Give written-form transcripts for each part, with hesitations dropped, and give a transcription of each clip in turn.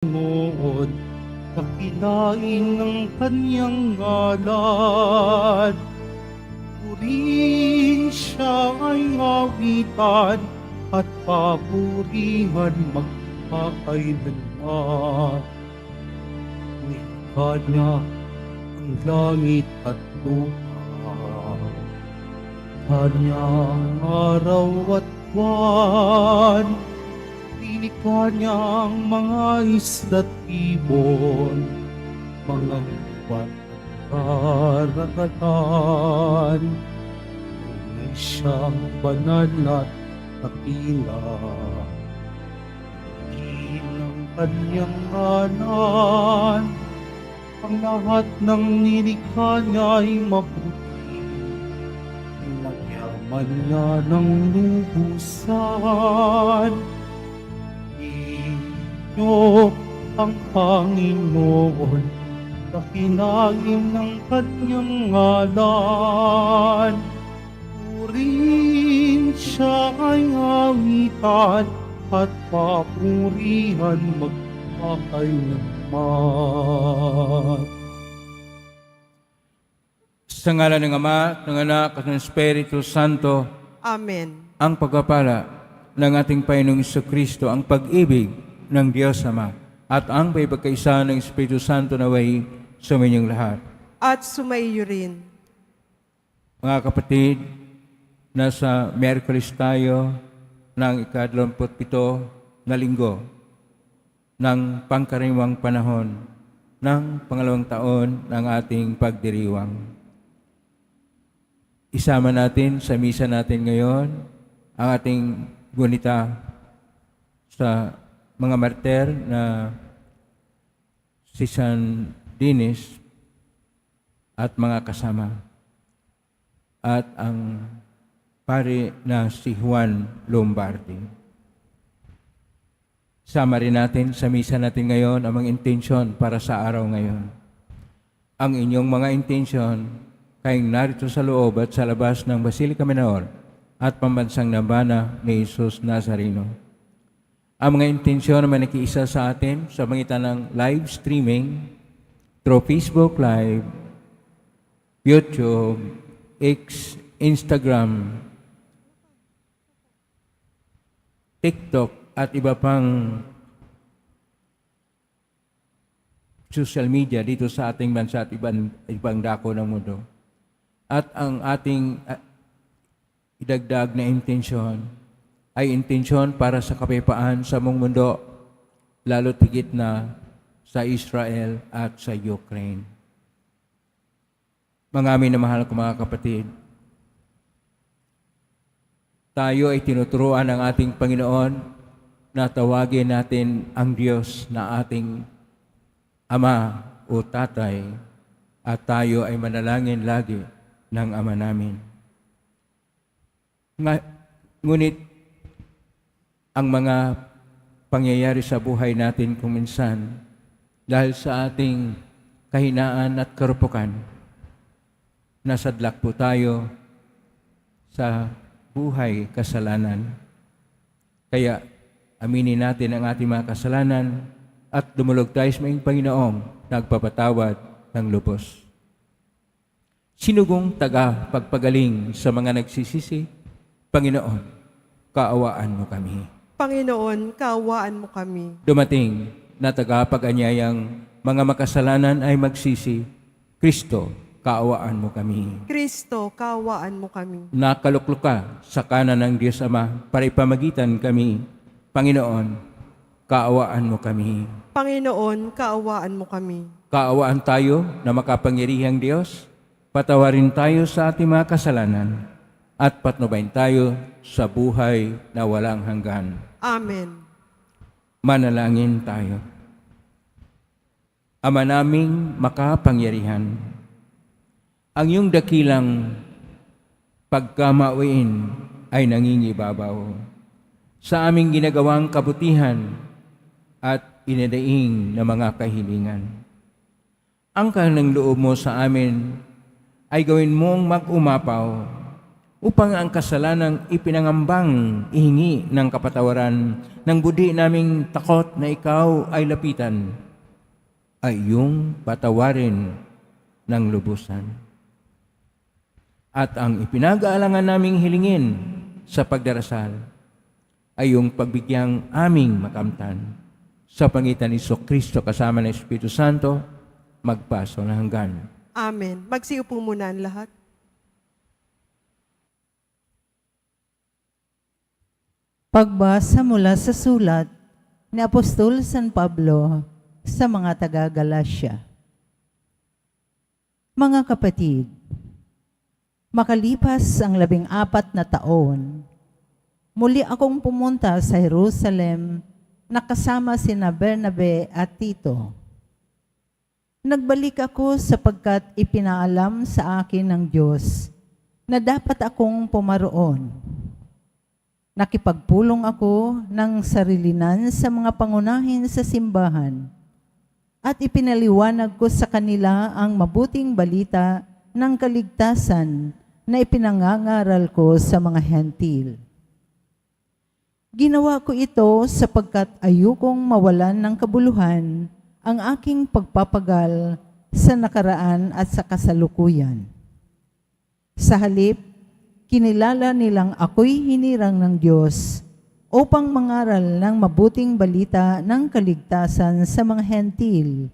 Noon, kakilain ng kanyang ngalan. Purihin siya ay awitan at papurihan magpakailanman. Nilikha niya ang langit at lupa, kanyang araw at buwan. Nilikha niya ang mga isda't ibon, mga buwan at karagatan. Tunay siyang banal at dakila, ng kanyang ngalan. Ang lahat ng nilikha niya ay mabuti, nagyaman niya ng lubusan. Inyo ang Panginoon, kahinagin ng kanyang ngalan. Purihin siya ay awitan at papurihan magpakailanman. Sa ngalan ng Ama, ng Anak, at ng Espiritu Santo, Amen. ang pagpapala ng ating Panginoong Jesucristo, ang pag-ibig ng Diyos Ama, at ang pagkakaisa ng Espiritu Santo naway suminyong lahat. At sumaiyo rin. Mga kapatid, nasa Miyerkules tayo ng ika-27 na linggo ng pangkaraniwang panahon ng pangalawang taon ng ating pagdiriwang. Isama natin sa misa natin ngayon ang ating gunita sa mga martir na si San Dinis at mga kasama, at ang pari na si Juan Lombardi. Sama rin natin sa misa natin ngayon ang mga intensyon para sa araw ngayon. Ang inyong mga intensyon kayong narito sa loob at sa labas ng Basilica Menor at pambansang nambana ni Jesus Nazareno. Ang mga intensyon naman nakiisa sa atin sa magitan ng live streaming through Facebook Live, YouTube, X, Instagram, TikTok, at iba pang social media dito sa ating bansa at ibang dako ng mundo. At ang ating idagdag na intensyon ay intensyon para sa kapayapaan sa buong mundo, lalo tigit na sa Israel at sa Ukraine. Mga amin na mahal ko mga kapatid, tayo ay tinuturuan ng ating Panginoon na tawagin natin ang Diyos na ating Ama o Tatay, at tayo ay manalangin lagi ng Ama namin. Ngunit ang mga pangyayari sa buhay natin kung minsan, dahil sa ating kahinaan at karupukan, nasadlak po tayo sa buhay kasalanan. Kaya aminin natin ang ating mga kasalanan at dumulog tayo sa mga Panginoong nagpapatawad ng lubos. Sinugong taga-pagpagaling sa mga nagsisisi, Panginoon, kaawaan mo kami. Panginoon, kaawaan mo kami. Dumating na tagapag-anyayang mga makasalanan ay magsisi, Kristo, kaawaan mo kami. Kristo, kaawaan mo kami. Nakaluklok ka sa kanan ng Diyos Ama para ipamagitan kami, Panginoon, kaawaan mo kami. Panginoon, kaawaan mo kami. Kaawaan tayo na makapangyarihang Diyos, patawarin tayo sa ating mga kasalanan, at patnubayin tayo sa buhay na walang hanggan. Amen. Manalangin tayo. Ama naming makapangyarihan, ang iyong dakilang pagkamauin ay nangingibabaw sa aming ginagawang kabutihan at inadaing na mga kahilingan. Ang kanang loob mo sa amin ay gawin mong mag-umapaw upang ang kasalanang ipinangambang ihingi ng kapatawaran ng budi naming takot na ikaw ay lapitan, ay iyong patawarin ng lubusan. At ang ipinag-aalangan naming hilingin sa pagdarasal ay iyong pagbigyang aming makamtan. Sa pangitan ni Kristo kasama ng Espiritu Santo, magpaso na hanggan. Amen. Magsiupo muna ang lahat. Pagbasa mula sa sulat ni Apostol San Pablo sa mga taga-Galacia. Mga kapatid, makalipas ang 14 na taon, muli akong pumunta sa Jerusalem na kasama sina Bernabe at Tito. Nagbalik ako sapagkat ipinaalam sa akin ng Diyos na dapat akong pumaroon. Nakipagpulong ako ng sarilinan sa mga pangunahin sa simbahan at ipinaliwanag ko sa kanila ang mabuting balita ng kaligtasan na ipinangangaral ko sa mga hentil. Ginawa ko ito sapagkat ayokong mawalan ng kabuluhan ang aking pagpapagal sa nakaraan at sa kasalukuyan. Sa halip, kinilala nilang ako'y hinirang ng Diyos upang mangaral ng mabuting balita ng kaligtasan sa mga hentil,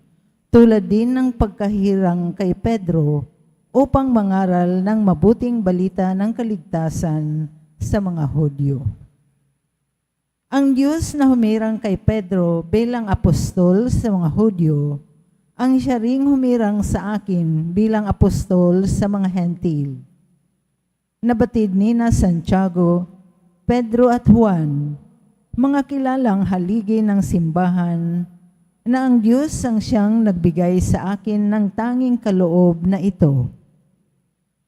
tulad din ng pagkahirang kay Pedro upang mangaral ng mabuting balita ng kaligtasan sa mga Hudyo. Ang Diyos na humirang kay Pedro bilang apostol sa mga Hudyo, ang siya ring humirang sa akin bilang apostol sa mga hentil. Nabatid ni na Santiago, Pedro at Juan, mga kilalang haligi ng simbahan, na ang Diyos ang siyang nagbigay sa akin ng tanging kaloob na ito.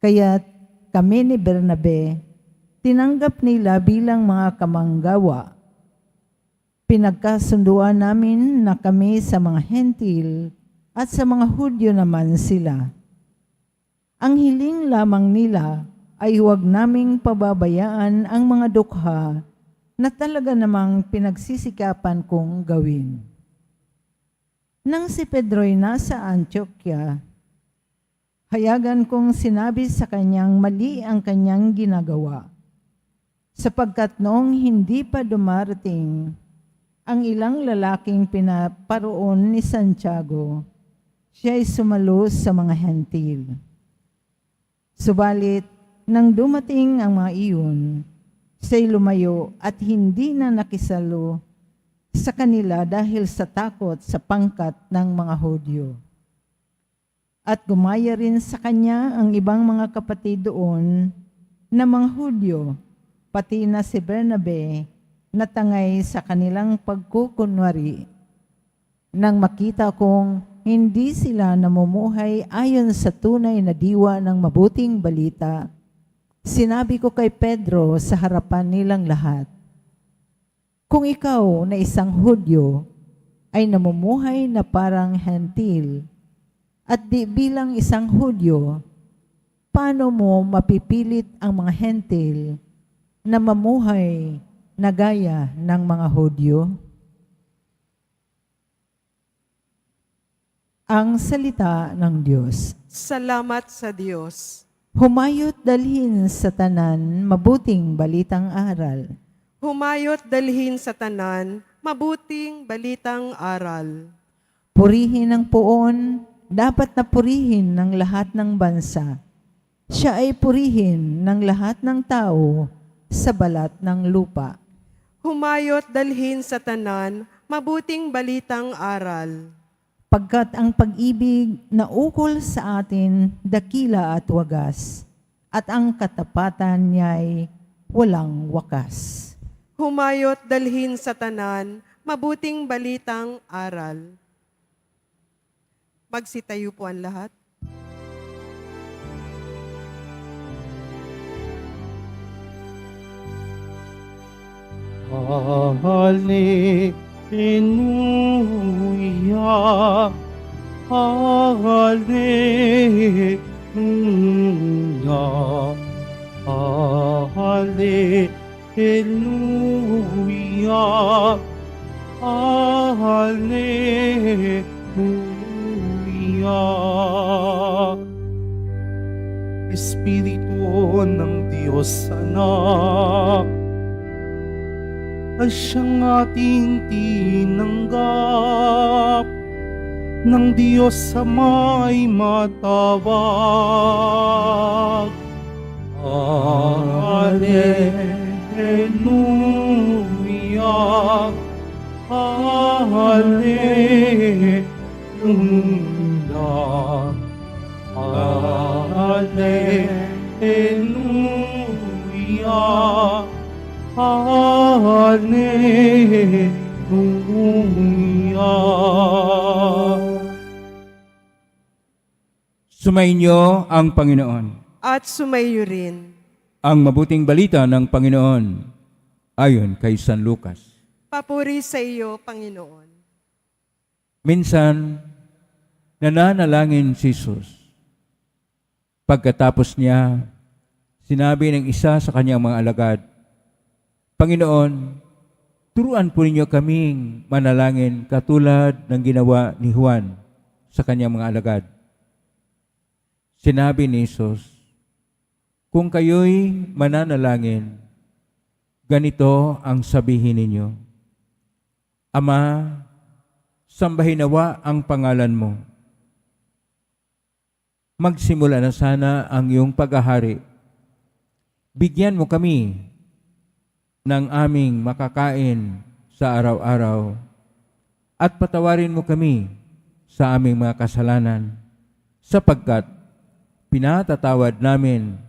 Kaya't kami ni Bernabe, tinanggap nila bilang mga kamanggawa. Pinagkasunduan namin na kami sa mga hentil at sa mga Hudyo naman sila. Ang hiling lamang nila ay huwag naming pababayaan ang mga dukha na talaga namang pinagsisikapan kong gawin. Nang si Pedro'y nasa Antioquia, hayagan kong sinabi sa kanyang mali ang kanyang ginagawa, sapagkat noong hindi pa dumarating ang ilang lalaking pinaparoon ni Santiago, siya'y sumalo sa mga hentil. Subalit, nang dumating ang mga iyon, siya'y lumayo at hindi na nakisalo sa kanila dahil sa takot sa pangkat ng mga Hudyo. At gumaya rin sa kanya ang ibang mga kapatid doon na mga Hudyo, pati na si Bernabe, natangay sa kanilang pagkukunwari. Nang makita kong hindi sila namumuhay ayon sa tunay na diwa ng mabuting balita, sinabi ko kay Pedro sa harapan nilang lahat, kung ikaw na isang Hudyo ay namumuhay na parang hentil at di bilang isang Hudyo, paano mo mapipilit ang mga hentil na mamuhay na gaya ng mga Hudyo? Ang salita ng Diyos. Salamat sa Diyos. Humayot dalhin sa tanan mabuting balitang aral. Humayot dalhin sa tanan, mabuting balitang aral. Purihin ang puon, dapat na purihin ng lahat ng bansa. Siya ay purihin ng lahat ng tao sa balat ng lupa. Humayot dalhin sa tanan, mabuting balitang aral. Pagkat ang pag-ibig na ukol sa atin dakila at wagas, at ang katapatan niya'y walang wakas. Humayot dalhin sa tanan, mabuting balitang aral. Magsitayo po ang lahat. Hallelujah, Hallelujah, Hallelujah. Hallelujah. Hallelujah. Espiritu ng Diyos Anak, ay siyang ating tinanggap, ng Diyos Ama'y matawag. Hallelujah. Hallelujah. Hallelujah. Hallelujah. Sumainyo ang Panginoon. At sumayo rin. Ang mabuting balita ng Panginoon ayon kay San Lucas. Papuri sa iyo, Panginoon. Minsan, nananalangin si Jesus. Pagkatapos niya, sinabi ng isa sa kanyang mga alagad, Panginoon, turuan po ninyo kaming manalangin katulad ng ginawa ni Juan sa kanyang mga alagad. Sinabi ni Jesus, kung kayo'y mananalangin, ganito ang sabihin ninyo, Ama, sambahin nawa ang pangalan mo. Magsimula na sana ang iyong paghahari. Bigyan mo kami ng aming makakain sa araw-araw at patawarin mo kami sa aming mga kasalanan sapagkat pinatatawad namin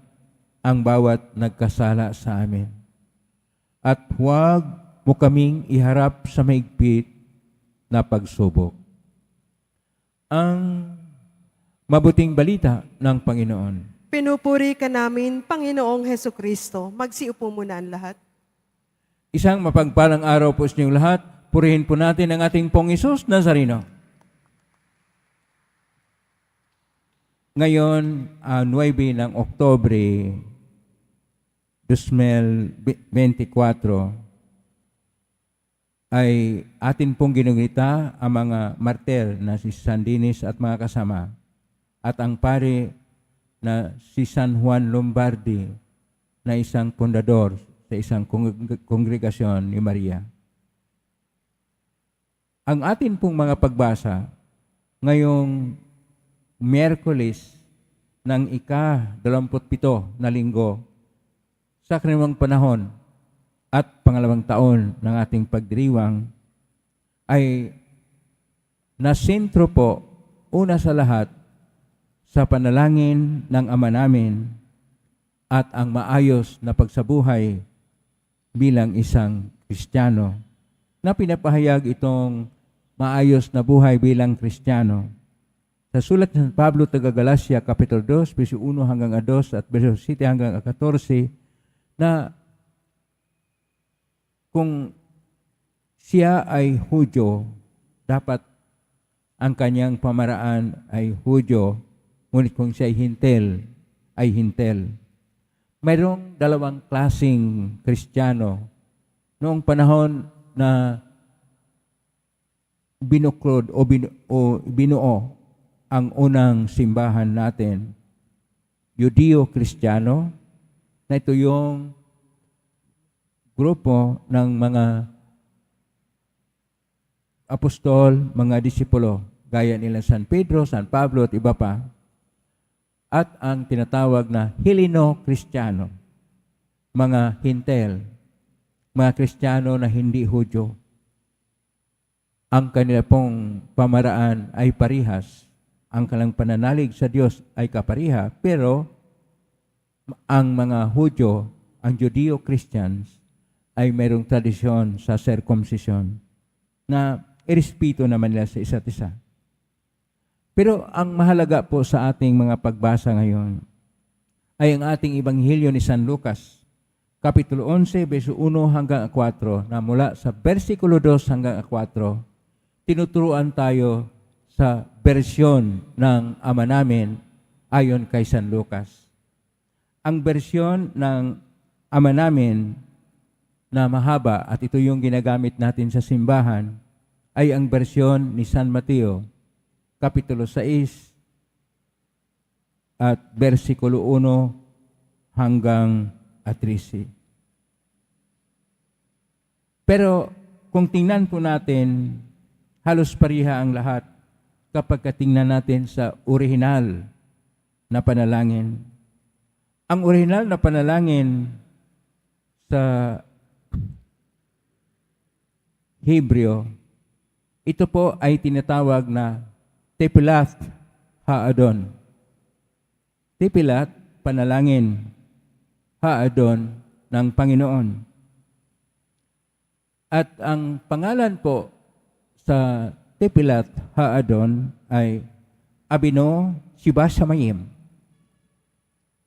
ang bawat nagkasala sa amin. At huwag mo kaming iharap sa mahigpit na pagsubok. Ang mabuting balita ng Panginoon. Pinupuri ka namin, Panginoong Hesukristo. Magsiupo muna ang lahat. Isang mapagpalang araw po sa inyong lahat. Purihin po natin ang ating Pong Isus Nazareno. Ngayon, 9 ng Oktubre 2024, ay atin pong ginugita ang mga martir na si San Dinis at mga kasama at ang pare na si San Juan Lombardi na isang pundador sa isang kongregasyon ni Maria. Ang atin pong mga pagbasa ngayong Miyerkules ng ika-27 na linggo sa kanilang panahon at pangalawang taon ng ating pagdiriwang ay nasentro po una sa lahat sa panalangin ng Ama namin at ang maayos na pagsabuhay bilang isang Kristiyano na pinapahayag itong maayos na buhay bilang Kristiyano sa sulat ng Pablo taga Galacia, Kapitulo 2, verso 1 hanggang 2 at verso 7 hanggang 14 na kung siya ay Hudyo, dapat ang kanyang pamaraan ay Hudyo, ngunit kung siya ay Hintel. Mayroong dalawang klaseng Kristiyano noong panahon na binuklod o binuo ang unang simbahan natin, Judeo-Kristiyano, na ito yung grupo ng mga apostol, mga disipulo, gaya nila San Pedro, San Pablo at iba pa, at ang tinatawag na Heleno-Kristiyano, mga Hintel, mga Kristiyano na hindi Hudyo. Ang kanila pong pamaraan ay parihas, ang kanilang pananalig sa Diyos ay kapariha, pero ang mga Hudyo, ang Judeo-Christians, ay mayroong tradisyon sa circumcision na irespeto naman nila sa isa't isa. Pero ang mahalaga po sa ating mga pagbasa ngayon ay ang ating Ebanghelyo ni San Lucas, Kapitulo 11, verso 1 hanggang 4, na mula sa versikulo 2 hanggang 4, tinuturuan tayo sa bersyon ng Ama namin ayon kay San Lucas. Ang bersyon ng Ama namin na mahaba at ito yung ginagamit natin sa simbahan ay ang bersyon ni San Mateo, Kapitulo 6 at versikulo 1 hanggang 13. Pero kung tingnan po natin, halos pariha ang lahat kapag tingnan natin sa orihinal na panalangin. Ang orihinal na panalangin sa Hebreo, ito po ay tinatawag na Tepilat Haadon. Tepilat, panalangin, Haadon ng Panginoon. At ang pangalan po sa Tepilat Haadon ay Abino Shiba Shamayim.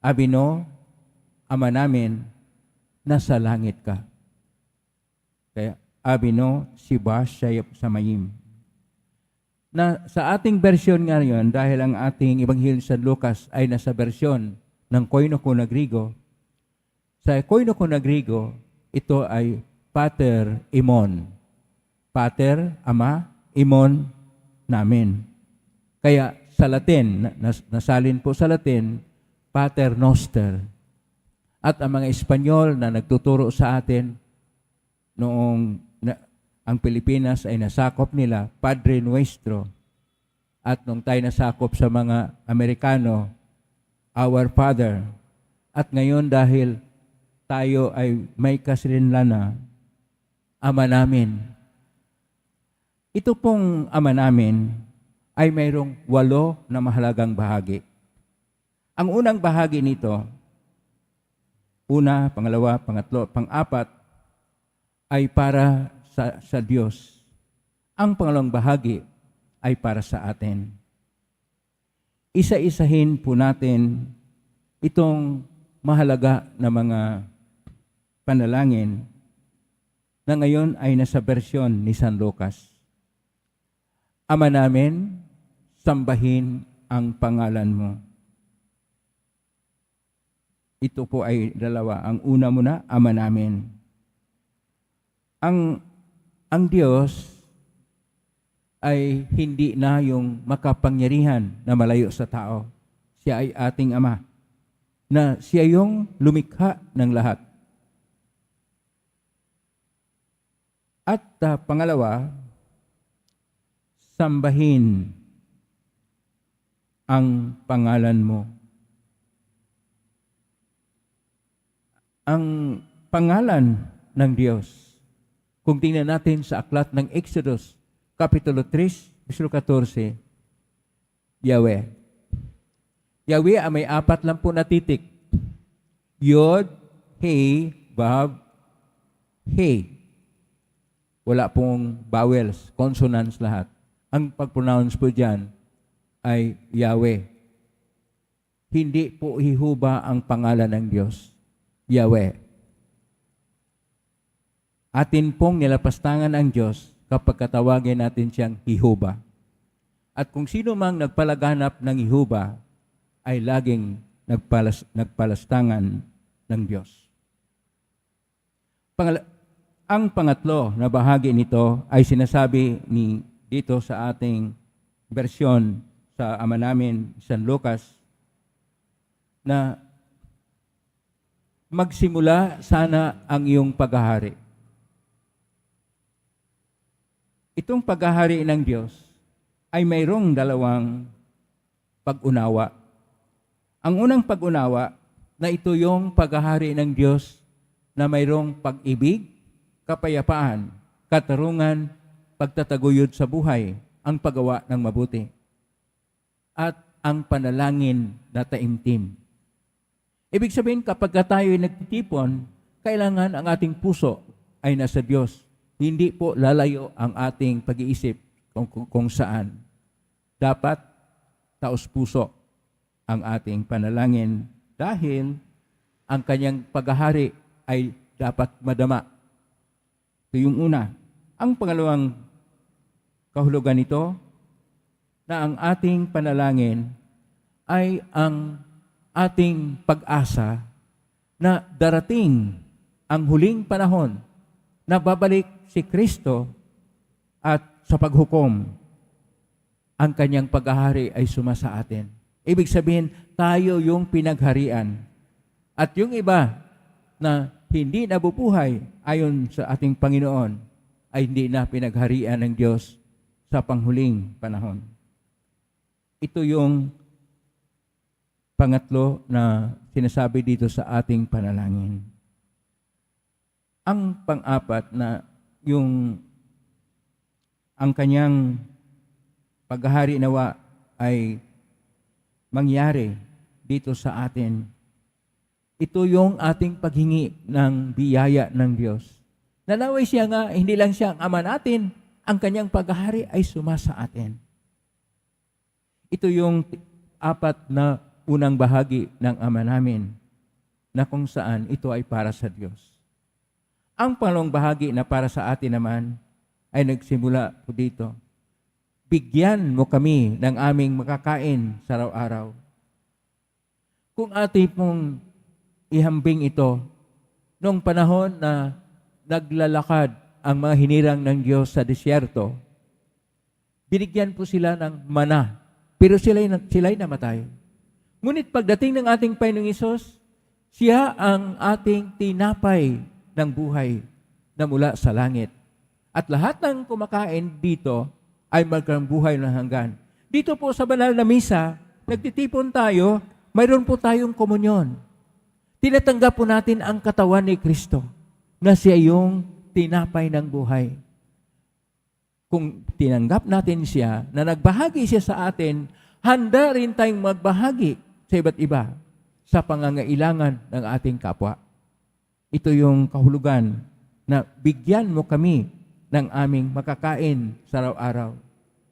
Abino, Ama namin, nasa langit ka. Kaya, Abino Shiba Shamayim. Na sa ating bersyon ngayon, dahil ang ating Ebanghelyo sa Lucas ay nasa bersyon ng Koinoko na Grigo, sa Koinoko na Grigo, ito ay Pater Imon. Pater, Ama, Imon, namin. Kaya sa Latin, nasalin po sa Latin, Pater Noster. At ang mga Espanyol na nagtuturo sa atin noong ang Pilipinas ay nasakop nila, Padre Nuestro. At nung tayo nasakop sa mga Amerikano, Our Father. At ngayon dahil tayo ay may kasarinlana, Ama namin. Ito pong Ama namin ay mayroong 8 na mahalagang bahagi. Ang unang bahagi nito, una, pangalawa, pangatlo, pang-apat, ay para sa Diyos. Ang pangalawang bahagi ay para sa atin. Isa-isahin po natin itong mahalaga na mga panalangin na ngayon ay nasa bersyon ni San Lucas. Ama namin, sambahin ang pangalan mo. Ito po ay dalawa. Ang una muna, Ama namin. Ang Diyos ay hindi na yung makapangyarihan na malayo sa tao. Siya ay ating Ama, na siya yung lumikha ng lahat. At pangalawa, sambahin ang pangalan mo. Ang pangalan ng Diyos, kung tingnan natin sa aklat ng Exodus, Kapitulo 3, Versikulo 14, Yahweh. Yahweh ay may 4 lang po na titik. Yod, He, Vav, He. Wala pong vowels, consonants lahat. Ang pag-pronounce po dyan ay Yahweh. Hindi po hihuba ang pangalan ng Diyos. Yahweh. Atin pong nilapastangan ang Diyos kapag katawagin natin siyang Jehovah. At kung sino mang nagpalaganap ng Jehovah ay laging nagpalastangan ng Diyos. Ang pangatlo na bahagi nito ay sinasabi dito sa ating bersyon sa Ama namin, San Lucas, na magsimula sana ang iyong paghahari. Itong paghahari ng Diyos ay mayroong 2 pag-unawa. Ang unang pag-unawa na ito yung paghahari ng Diyos na mayroong pag-ibig, kapayapaan, katarungan, pagtataguyod sa buhay, ang paggawa ng mabuti, at ang panalangin na taimtim. Ibig sabihin, kapag tayo ay nagtitipon, kailangan ang ating puso ay nasa Diyos. Hindi po lalayo ang ating pag-iisip kung saan. Dapat taos-puso ang ating panalangin dahil ang kanyang paghahari ay dapat madama. Ito yung una. Ang pangalawang kahulugan nito, na ang ating panalangin ay ang ating pag-asa na darating ang huling panahon na babalik si Kristo at sa paghukom, ang kanyang paghahari ay sumasa atin. Ibig sabihin, tayo yung pinagharian. At yung iba na hindi nabubuhay ayon sa ating Panginoon ay hindi na pinagharian ng Diyos sa panghuling panahon. Ito yung pangatlo na sinasabi dito sa ating panalangin. Ang pang-apat na ang kanyang paghahari nawa ay mangyari dito sa atin. Ito yung ating paghingi ng biyaya ng Diyos. Nanaway siya nga, hindi lang siya ang ama natin, ang kanyang paghahari ay sumasa atin. Ito yung apat na unang bahagi ng ama namin na kung saan ito ay para sa Diyos. Ang pangalawang bahagi na para sa atin naman ay nagsimula po dito. Bigyan mo kami ng aming makakain sa araw-araw. Kung ating pong ihambing ito, noong panahon na naglalakad ang mga hinirang ng Diyos sa disyerto, binigyan po sila ng mana, pero sila'y namatay. Ngunit pagdating ng ating Panginoong Hesus, siya ang ating tinapay ng buhay na mula sa langit. At lahat ng kumakain dito ay magkaroon buhay ng hanggan. Dito po sa banal na misa, nagtitipon tayo, mayroon po tayong komunyon. Tinatanggap po natin ang katawan ni Kristo na siya yung tinapay ng buhay. Kung tinanggap natin siya, na nagbahagi siya sa atin, handa rin tayong magbahagi sa iba't iba sa pangangailangan ng ating kapwa. Ito yung kahulugan na bigyan mo kami ng aming makakain sa araw-araw.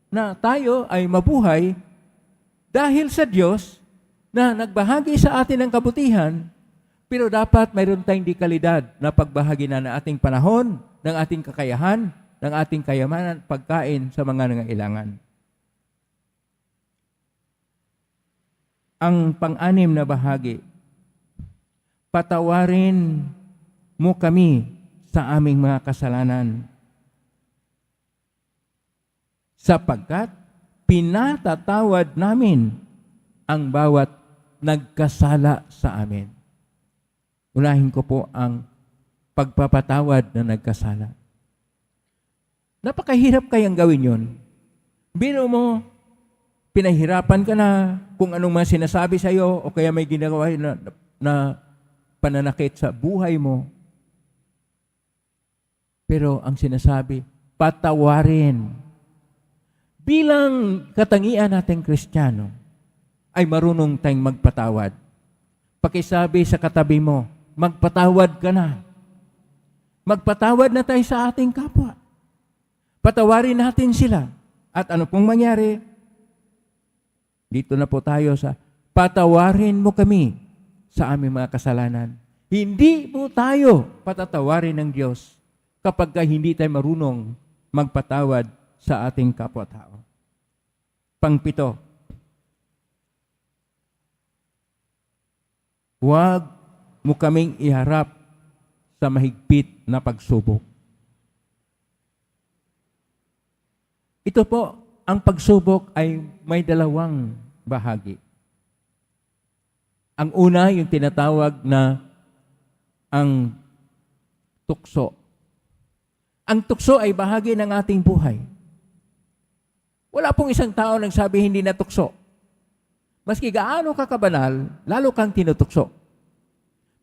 Na tayo ay mabuhay dahil sa Diyos na nagbahagi sa atin ng kabutihan, pero dapat mayroon tayong dekalidad na pagbahagi na ng ating panahon, ng ating kakayahan, ng ating kayamanan, pagkain sa mga nangailangan. Ang pang-anim na bahagi, patawarin mo kami sa aming mga kasalanan, sapagkat pinatatawad namin ang bawat nagkasala sa amin. Unahin ko po ang pagpapatawad na nagkasala. Napakahirap kayang gawin yon. Biro mo, pinahirapan ka na kung anong mga sinasabi sa iyo o kaya may ginagawa na pananakit sa buhay mo. Pero ang sinasabi, patawarin. Bilang katangian nating Kristiyano, ay marunong tayong magpatawad. Pakisabi sa katabi mo, magpatawad ka na. Magpatawad na tayo sa ating kapwa. Patawarin natin sila. At ano pong mangyari? Dito na po tayo sa patawarin mo kami sa aming mga kasalanan. Hindi po tayo patatawarin ng Diyos kapag hindi tayo marunong magpatawad sa ating kapwa-tao. Pangpito, huwag mo kaming iharap sa mahigpit na pagsubok. Ito po, ang pagsubok ay may dalawang bahagi. Ang una, yung tinatawag na ang tukso. Ang tukso ay bahagi ng ating buhay. Wala pong isang tao nagsabi hindi na tukso. Maski gaano ka kabanal, lalo kang tinutukso.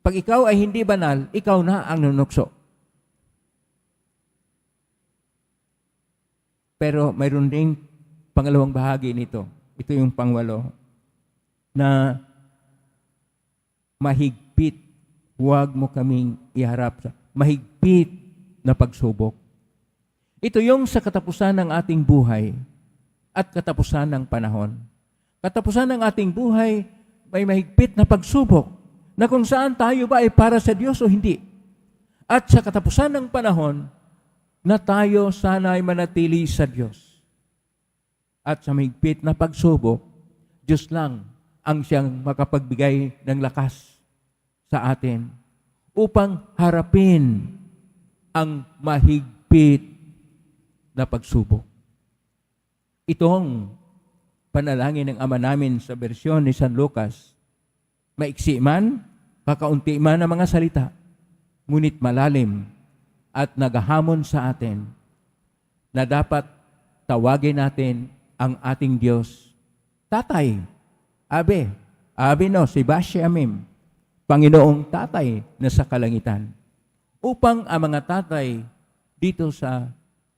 Pag ikaw ay hindi banal, ikaw na ang nunukso. Pero mayroon ding pangalawang bahagi nito. Ito yung pangwalo. Na mahigpit. Huwag mo kaming iharap sa mahigpit na pagsubok. Ito yung sa katapusan ng ating buhay at katapusan ng panahon. Katapusan ng ating buhay, may mahigpit na pagsubok na kung saan tayo ba ay para sa Diyos o hindi. At sa katapusan ng panahon, na tayo sana ay manatili sa Diyos. At sa mahigpit na pagsubok, Diyos lang ang siyang makapagbigay ng lakas sa atin upang harapin ang mahigpit na pagsubok. Itong panalangin ng Ama namin sa bersyon ni San Lucas, maiksi man, kakaunti man ang mga salita, ngunit malalim at naghahamon sa atin na dapat tawagin natin ang ating Diyos, Tatay, Abi no, si Bashi Amim, Panginoong Tatay na sa kalangitan, upang ang mga tatay dito sa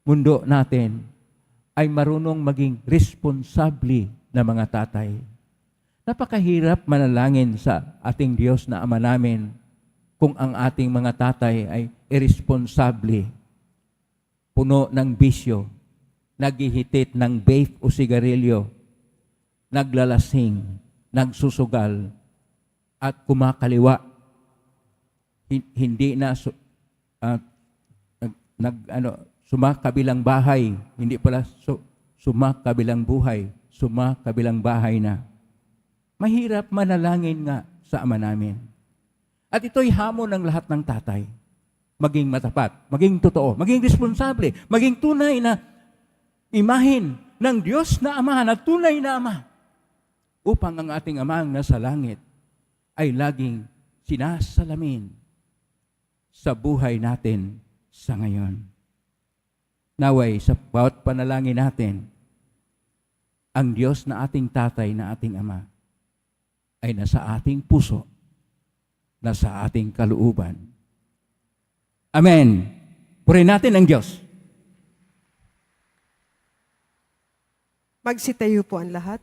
mundo natin ay marunong maging responsable na mga tatay. Napakahirap manalangin sa ating Diyos na Ama namin kung ang ating mga tatay ay irresponsable, puno ng bisyo, naghihitit ng vape o sigarilyo, naglalasing, nagsusugal, at kumakaliwa. Hindi na sumakabilang bahay, hindi pala sumakabilang buhay, sumakabilang bahay na. Mahirap manalangin nga sa Ama namin. At ito'y hamon ng lahat ng tatay. Maging matapat, maging totoo, maging responsable, maging tunay na imahin ng Diyos na Ama, na tunay na Ama, upang ang ating Amang nasa langit ay laging sinasalamin sa buhay natin sa ngayon. Naway, sa bawat panalangin natin, ang Diyos na ating tatay, na ating Ama, ay nasa ating puso, nasa ating kalooban. Amen. Purihin natin ang Diyos. Magsitayo po ang lahat.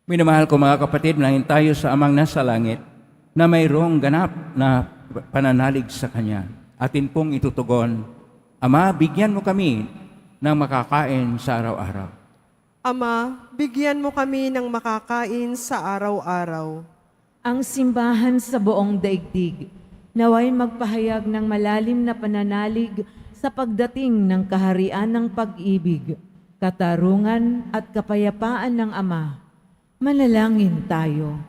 Minamahal ko mga kapatid, nangin tayo sa Amang nasa langit na mayroong ganap na pananalig sa Kanya. Atin pong itutugon, Ama, bigyan mo kami ng makakain sa araw-araw. Ama, bigyan mo kami ng makakain sa araw-araw. Ang simbahan sa buong daigdig, naway magpahayag ng malalim na pananalig sa pagdating ng kaharian ng pag-ibig, katarungan at kapayapaan ng Ama. Manalangin tayo.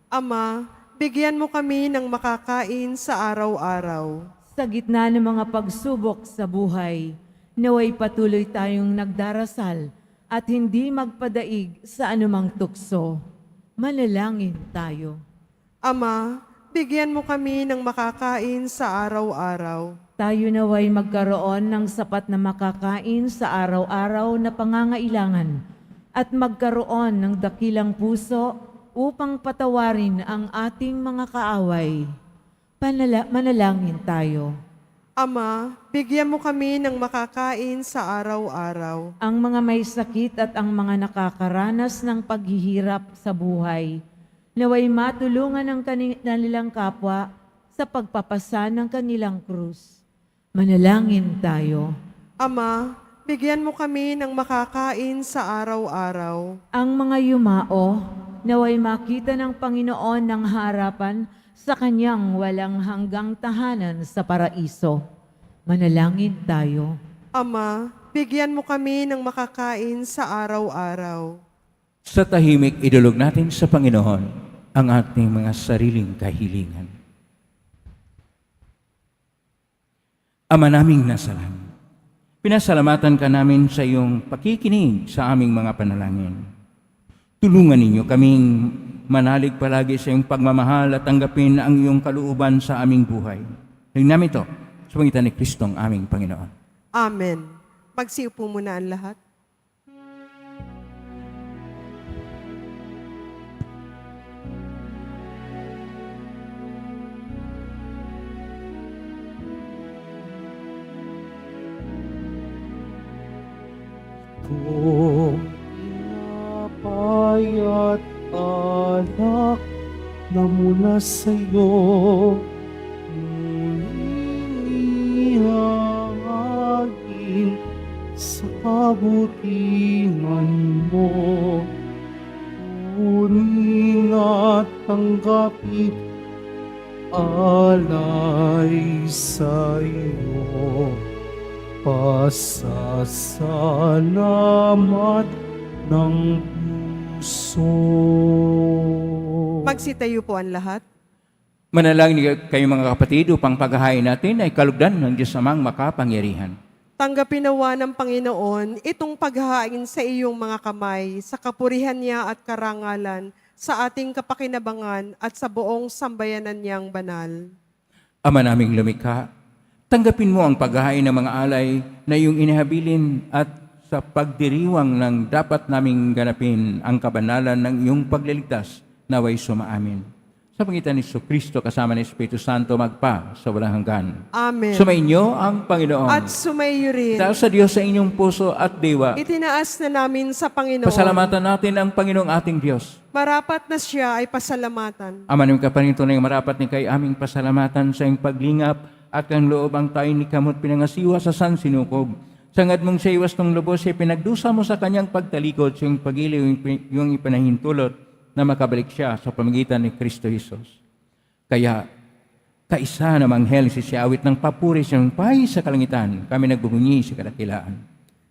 Ama, bigyan mo kami ng makakain sa araw-araw. Sa gitna ng mga pagsubok sa buhay, naway patuloy tayong nagdarasal at hindi magpadaig sa anumang tukso. Manalangin tayo. Ama, bigyan mo kami ng makakain sa araw-araw. Tayo naway magkaroon ng sapat na makakain sa araw-araw na pangangailangan at magkaroon ng dakilang puso upang patawarin ang ating mga kaaway. Manalangin tayo. Ama, bigyan mo kami ng makakain sa araw-araw. Ang mga may sakit at ang mga nakakaranas ng paghihirap sa buhay, naway matulungan ng kanilang kapwa sa pagpapasa ng kanilang krus. Manalangin tayo. Ama, bigyan mo kami ng makakain sa araw-araw. Ang mga yumao, naway makita ng Panginoon ng harapan sa kanyang walang hanggang tahanan sa paraiso. Manalangin tayo. Ama, bigyan mo kami ng makakain sa araw-araw. Sa tahimik, idulog natin sa Panginoon ang ating mga sariling kahilingan. Ama naming nasa langit, pinasalamatan ka namin sa iyong pakikinig sa aming mga panalangin. Tulungan ninyo kaming manalig palagi sa iyong pagmamahal at tanggapin ang iyong kalooban sa aming buhay. Hingin namin ito sa pangitan ni Kristong aming Panginoon. Amen. Magsiupo muna ang lahat. Pinapayat anak na mula sa'yo inihangin sa kabutihan mo. Kunin at tanggapin alay sa'yo. Pasasalamat ng puso. Magsitayo po ang lahat. Manalangin kayo mga kapatid upang paghahain natin ay kalugdan ng Diyos Amang makapangyarihan. Tanggapin nawa ng Panginoon itong paghahain sa iyong mga kamay, sa kapurihan niya at karangalan, sa ating kapakinabangan at sa buong sambayanan niyang banal. Ama naming lumikha, tanggapin mo ang paghahain ng mga alay na iyong inihabilin at sa pagdiriwang ng dapat naming ganapin ang kabanalan ng iyong pagliligtas naway sumaamin. Sa pangitan ni Kristo kasama ni Espiritu Santo magpa sa walang hanggan. Amen. Sumainyo ang Panginoon. At sumaiyo rin. Taas sa Diyos sa inyong puso at diwa. Itinaas na namin sa Panginoon. Pasalamatan natin ang Panginoong ating Diyos. Marapat na siya ay pasalamatan. Ama namin kapanito na yung marapat ni kay aming pasalamatan sa iyong paglingap at ang loob ang tayo ni kamot pinangasiwa sa San Sinukob. Sangad mong sa iwas ng lubos ay pinagdusa mo sa kanyang pagtalikod sa iyong pagiliw yung ipanahintulot na makabalik siya sa pamagitan ni Kristo Jesus. Kaya, kaisa na manghel si siawit ng papuri siyang pay sa kalangitan, kami nagbubunyi sa kadakilaan.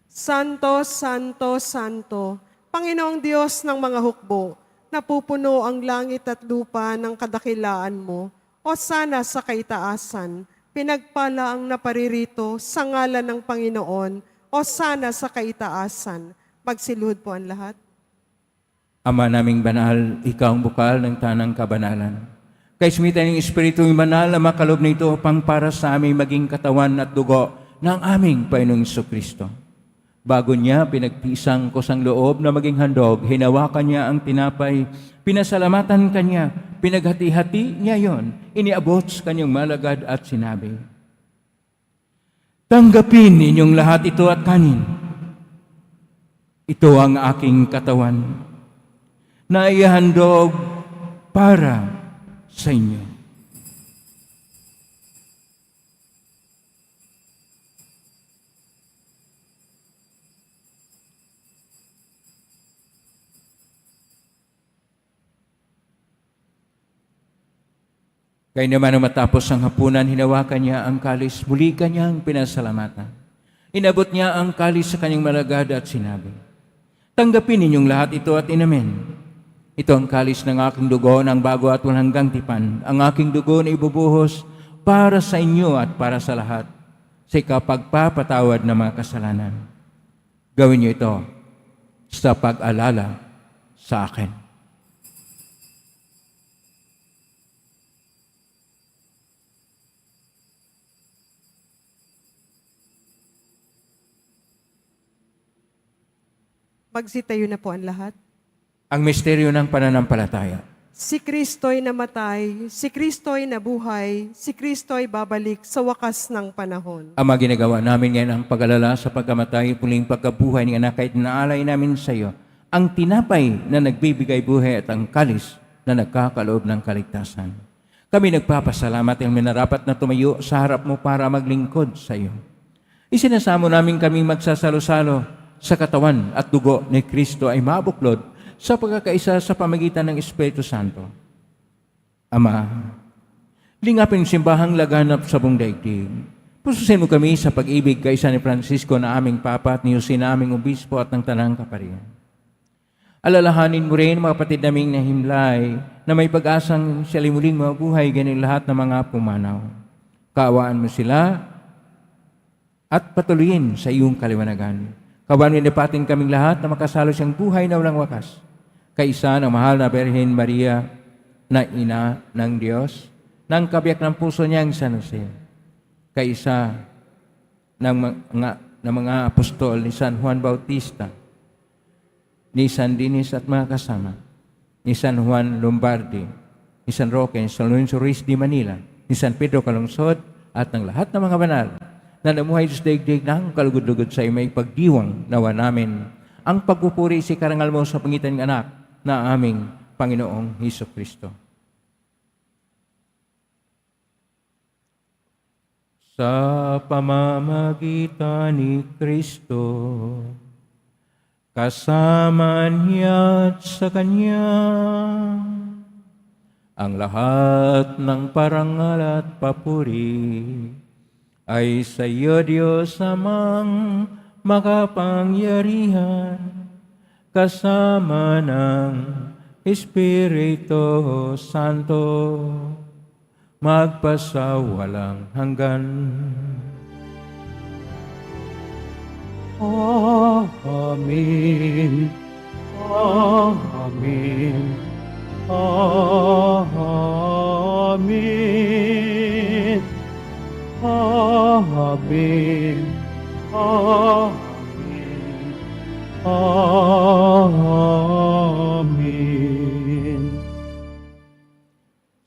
Santo, Santo, Santo, Panginoong Diyos ng mga hukbo, napupuno ang langit at lupa ng kadakilaan mo, o sana sa kaitaasan, pinagpala ang naparirito sa ngalan ng Panginoon, o sana sa kaitaasan. Magsiluhod po ang lahat. Ama naming banal, ikaw ang bukal ng tanang kabanalan. Kaismitan ng Espiritu'y banal na makalob nito upang para sa aming maging katawan at dugo ng aming Panginoong Kristo. Bago niya pinagpisang ko sang loob na maging handog, hinawakan niya ang tinapay, pinasalamatan kanya, pinaghati-hati niya yon, iniabot sa kanyang malagad at sinabi, "Tanggapin ninyong lahat ito at kanin. Ito ang aking katawan na ihandog para sa inyo." Kaya naman nang matapos ang hapunan, hinawakan niya ang kalis, muli kanyang pinasalamatan. Inabot niya ang kalis sa kanyang malagad at sinabi, "Tanggapin ninyong lahat ito at inamin. Ito ang kalis ng aking dugo ng bago at walang hanggang tipan. Ang aking dugo na ibubuhos para sa inyo at para sa lahat sa ikapagpapatawad ng mga kasalanan. Gawin niyo ito sa pag-alala sa akin." Magsitayo na po ang lahat. Ang misteryo ng pananampalataya. Si Kristo'y namatay, si Kristo'y nabuhay, si Kristo'y babalik sa wakas ng panahon. Ama, ginagawa namin ngayon ang pag-alala sa pagkamatay, puling pagkabuhay ng anak kahit naalay namin sa iyo ang tinapay na nagbibigay buhay at ang kalis na nagkakaloob ng kaligtasan. Kami nagpapasalamat ang minarapat na tumayo sa harap mo para maglingkod sa iyo. Isinasamo namin kaming magsasalo-salo sa katawan at dugo ni Kristo ay mabuklod sa pagkakaisa sa pamagitan ng Espiritu Santo. Ama, lingapin ang simbahang laganap sa buong daigdig. Pususin mo kami sa pag-ibig kaisa ni Francisco na aming Papa at ni Jose na aming Obispo at ng Tanang Kaparian. Alalahanin mo rin mga kapatid naming nahimlay na may pag-asang siya muling mabuhay ganing lahat ng mga pumanaw. Kaawaan mo sila at patuloyin sa iyong kaliwanagan. Kawan nilipatin kaming lahat na makasalo siyang buhay na walang wakas. Kaisa ng mahal na Birhen Maria na ina ng Diyos, ng kabiyak ng puso niyang San Jose. Kaisa ng mga apostol ni San Juan Bautista, ni San Dinis at mga kasama, ni San Juan Lombardi, ni San Roque, ni San Lorenzo Ruiz de Manila, ni San Pedro Calungsod, at ng lahat ng mga banal na namuhay sa daigdig ng kalugod-lugod sa may pagdiwang nawa namin ang pagpupuri si karangal mo sa pangitan ng anak na aming Panginoong Hesukristo. Sa pamamagitan ni Kristo, kasama niya at sa Kanya, ang lahat ng parangal at papuri ay sa iyo, Diyos Amang makapangyarihan, kasama ng Espiritu Santo, magpasawalang hanggan. Amen. Amen. Amen. Amen. Amen. Amen.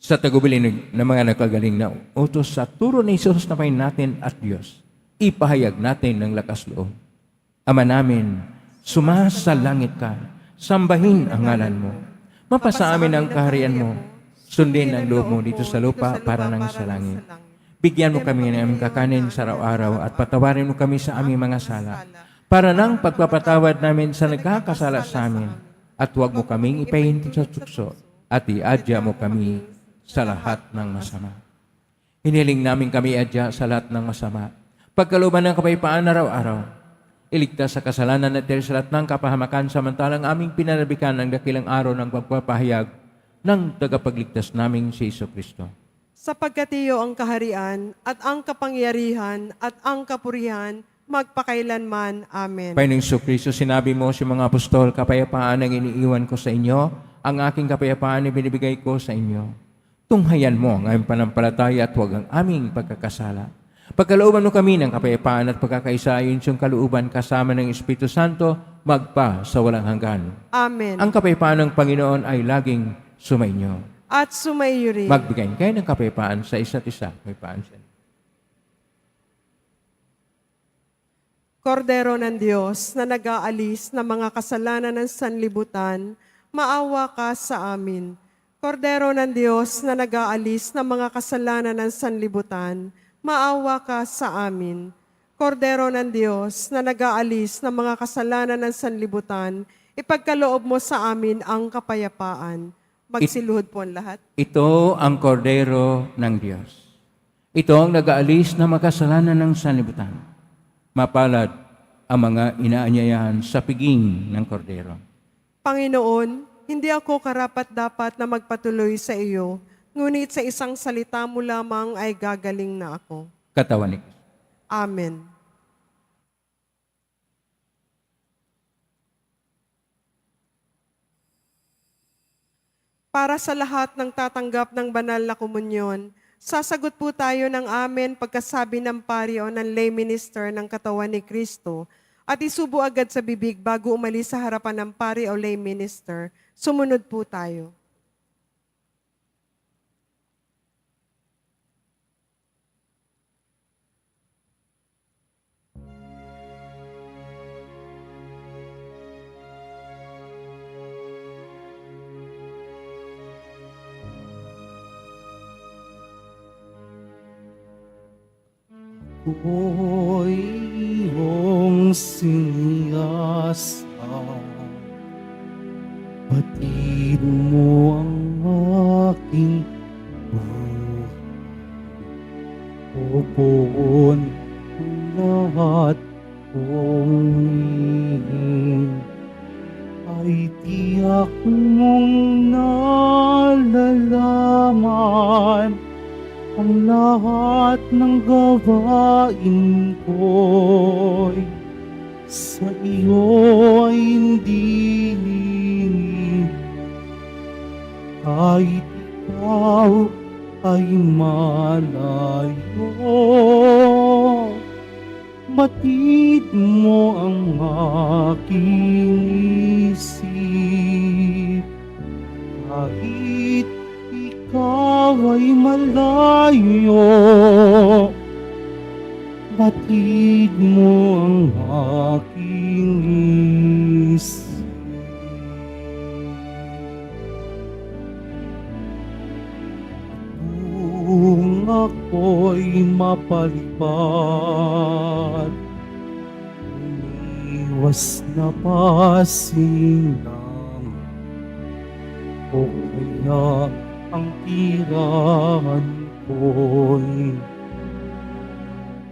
Sa tagubilin ng mga nakagaling na utos sa turo ni Jesus na Panginoon natin at Diyos, ipahayag natin ng lakas loob. Ama namin, sumasalangit ka, sambahin ang ngalan mo. Mapasa amin ang kaharian mo, sundin ang loob mo dito sa lupa para nang sa langit. Bigyan mo kami ng aming kakanin sa araw-araw at patawarin mo kami sa aming mga sala, para nang pagpapatawad namin sa nagkakasala sa amin, at huwag mo kaming ipahinto sa tukso, at iadya mo kami sa lahat ng masama. Hiniling namin kami adya sa lahat ng masama, pagkalooban ng kapayapaan araw-araw. Iligtas sa kasalanan at sa lahat ng kapahamakan samantalang aming pinanabikan ng dakilang araw ng pagpapahayag ng tagapagligtas naming si Jesucristo. Sapagkat iyo ang kaharian at ang kapangyarihan at ang kapurihan magpakailanman. Amen. Panginoong Jesucristo, sinabi mo sa mga apostol, kapayapaan ang iniiwan ko sa inyo, ang aking kapayapaan ay binibigay ko sa inyo. Tunghayan mo ang aming panampalataya at huwag ang aming pagkakasala. Pagkalooban mo kami ng kapayapaan at pagkakaisa ayon sa kalooban kasama ng Espiritu Santo, magpa sa walang hanggan. Amen. Ang kapayapaan ng Panginoon ay laging sumainyo. At sumaiyo rin. Magbigay kayo ng kapayapaan sa isa't isa. Kapayapaan siya. Kordero ng Diyos na nag-aalis ng mga kasalanan ng sanlibutan, maawa ka sa amin. Kordero ng Diyos na nag-aalis ng mga kasalanan ng sanlibutan, maawa ka sa amin. Kordero ng Diyos na nag-aalis ng mga kasalanan ng sanlibutan, ipagkaloob mo sa amin ang kapayapaan. Magsiluhod po ang lahat. Ito ang kordero ng Diyos. Ito ang nag-aalis ng mga kasalanan ng sanlibutan. Mapalad ang mga inaanyayahan sa piging ng kordero. Panginoon, hindi ako karapat-dapat na magpatuloy sa iyo, ngunit sa isang salita mo lamang ay gagaling na ako. Katawan ni Kristo. Amen. Para sa lahat ng tatanggap ng banal na komunyon, sasagot po tayo ng amen pagkasabi ng pari o ng lay minister ng katawan ni Kristo at isubo agad sa bibig bago umalis sa harapan ng pari o lay minister. Sumunod po tayo. Ako'y iyong siniyasa, batid mo ang aking buhay. Pupuon ang lahat kong hingin, ay tiyak mong nalalaman ang lahat ng gawain ko'y sa iyo ay hindi lingid. Kahit ikaw ay malayo, batid mo ang aking isip. Kahit ikaw ay malayo, batid mo ang aking isip. Kung ako'y mapalipad, umiwas na pasinang, o kaya ang tirahan ko'y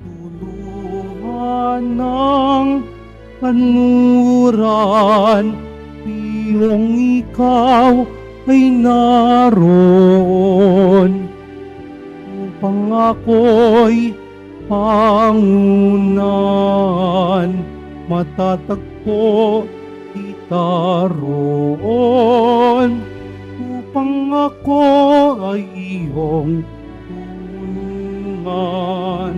tuluhan ng kanuran noong ikaw ay naroon upang ako'y pangunan, matatagpo kita roon upang ako ay iyong tulungan.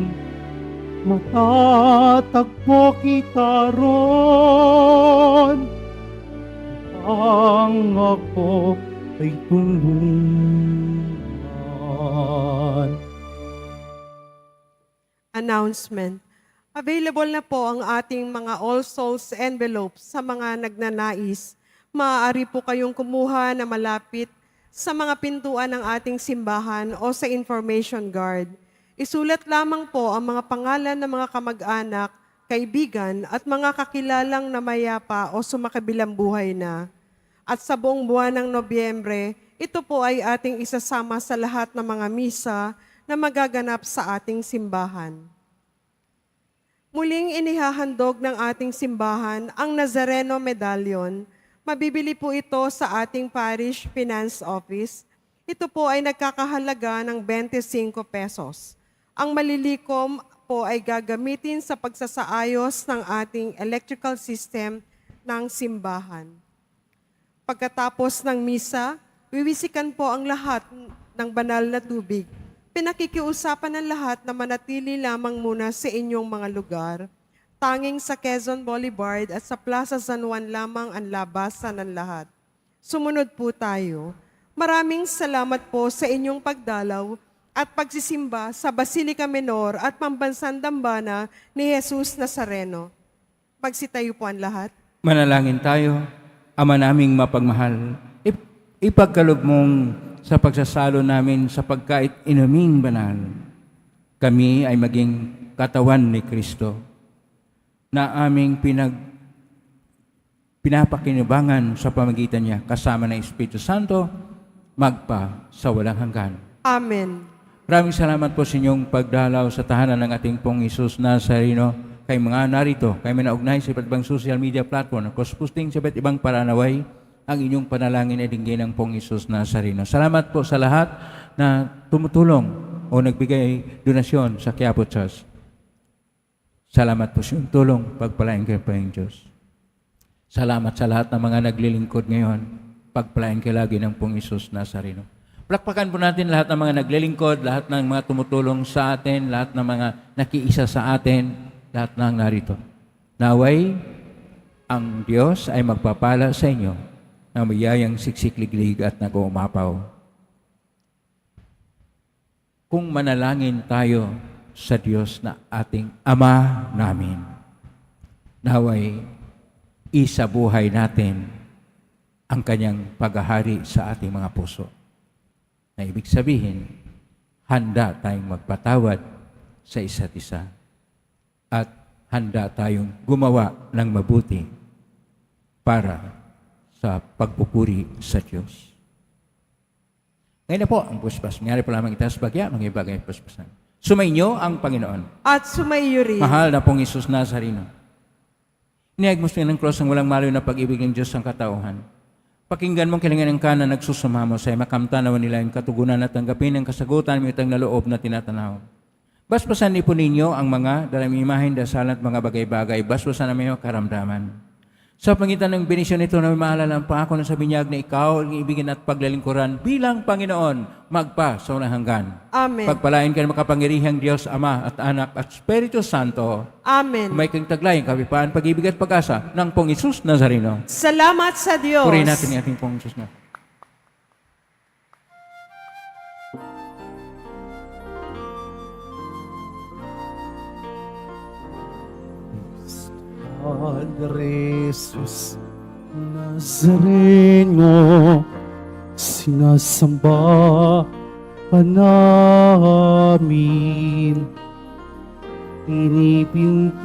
Matatagpo kita roon upang ako ay tulungan. Announcement. Available na po ang ating mga All Souls envelopes sa mga nagnanais. Maaari po kayong kumuha na malapit sa mga pintuan ng ating simbahan o sa information guard. Isulat lamang po ang mga pangalan ng mga kamag-anak, kaibigan at mga kakilalang namayapa o sumakabilang buhay na. At sa buong buwan ng Nobyembre, ito po ay ating isasama sa lahat ng mga misa na magaganap sa ating simbahan. Muling inihahandog ng ating simbahan ang Nazareno Medallion. Mabibili po ito sa ating Parish Finance Office. Ito po ay nagkakahalaga ng 25 pesos. Ang malilikom po ay gagamitin sa pagsasaayos ng ating electrical system ng simbahan. Pagkatapos ng misa, wiwisikan po ang lahat ng banal na tubig. Pinakikiusapan ng lahat na manatili lamang muna sa inyong mga lugar. Tanging sa Quezon Boulevard at sa Plaza San Juan lamang ang labasan ng lahat. Sumunod po tayo. Maraming salamat po sa inyong pagdalaw at pagsisimba sa Basilica Menor at Pambansang Dambana ni Jesus Nazareno. Magsitayo po ang lahat. Manalangin tayo, Ama naming mapagmahal, ipagkaloob mong sa pagsasalo namin sa pagkait inuming banal, kami ay maging katawan ni Kristo na aming pinapakinabangan sa pamagitan niya kasama ng Espiritu Santo magpa sa walang hanggan. Amen. Maraming salamat po sa inyong pagdalaw sa tahanan ng ating pong Jesus Nazareno. Kay mga narito, kay manaugnay sa iba't ibang social media platform, posting sa iba't ibang paranaway, ang inyong panalangin ay dinggin ng pong Jesus Nazareno. Salamat po sa lahat na tumutulong o nagbigay donasyon sa Quiapo Church. Salamat po sa inyong tulong, pagpalain kayo pa yung Diyos. Salamat sa lahat ng mga naglilingkod ngayon, pagpalain kayo lagi ng pong Jesus Nazareno. Palakpakan po natin lahat ng mga naglilingkod, lahat ng mga tumutulong sa atin, lahat ng mga nakiisa sa atin, lahat ng narito. Naway, ang Diyos ay magpapala sa inyo na mayayang siksikliglig at nag-uumapaw. Kung manalangin tayo sa Diyos na ating Ama namin, naway isabuhay natin ang kanyang paghahari sa ating mga puso. Na ibig sabihin, handa tayong magpatawad sa isa't isa. At handa tayong gumawa ng mabuti para sa pagpupuri sa Diyos. Ngayon na po ang puspas. Nangyari po lamang itaas bagya, mga ibagay puspasan. Sumainyo ang Panginoon. At sumaiyo rin. Mahal na pong Isus Nazareno. Inihag mo ng cross ang walang malayo na pag-ibig ng Diyos ang katauhan. Pakinggan mong kilingan ng kanan nagsusumamo sa makamtanawan nila yung katugunan at tanggapin ang kasagutan ng itang na loob na tinatanaw. Basbasan niyo po ninyo ang mga dalang imahen, dasal at mga bagay-bagay. Basbasan namin yung karamdaman. Sa pangitan ng benisyon nito na may maalala ang pangako ng sa binyag na ikaw ang ibigin at paglalingkuran bilang Panginoon, magpa sa unang hanggan. Amen. Pagpalain ka ng makapangyarihang Diyos, Ama at Anak at Espiritu Santo. Amen. May kang taglay, kapipaan, pag-ibig at pag-asa ng pong Isus Nazareno. Salamat sa Diyos. Purihin natin ang ating pong Isus na. Padre Jesus Nazareno, sinasamba ka namin. Pinipintuho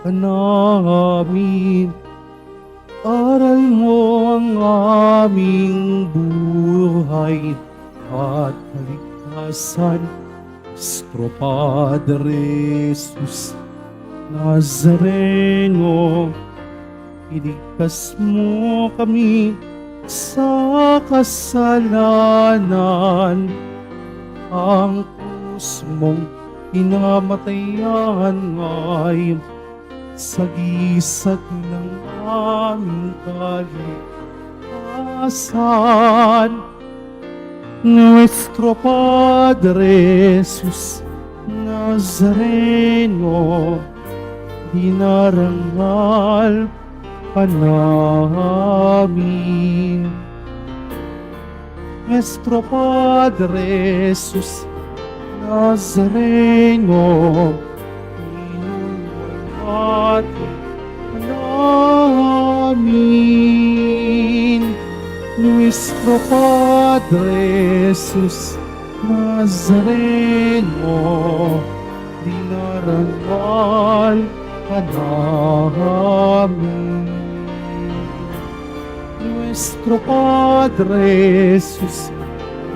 ka namin. Aral mo ang aming buhay at kaligtasan. Nuestro Padre Jesus Nazareno, iligtas mo kami sa kasalanan. Ang krus mong pinamatayan ay sagisag ng aming kaligtasan. Nuestro Padre Jesus Nazareno, dinarangal ka namin. Nuestro Padre Jesus Nazareno, inuwalhati ka namin. Nuestro Padre Jesus Nazareno, dinarangal ka namin. Nuestro Padre Jesus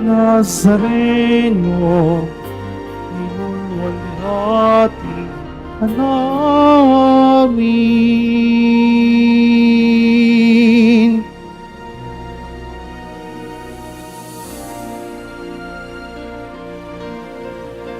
Nazareno, inuwalhati ka namin.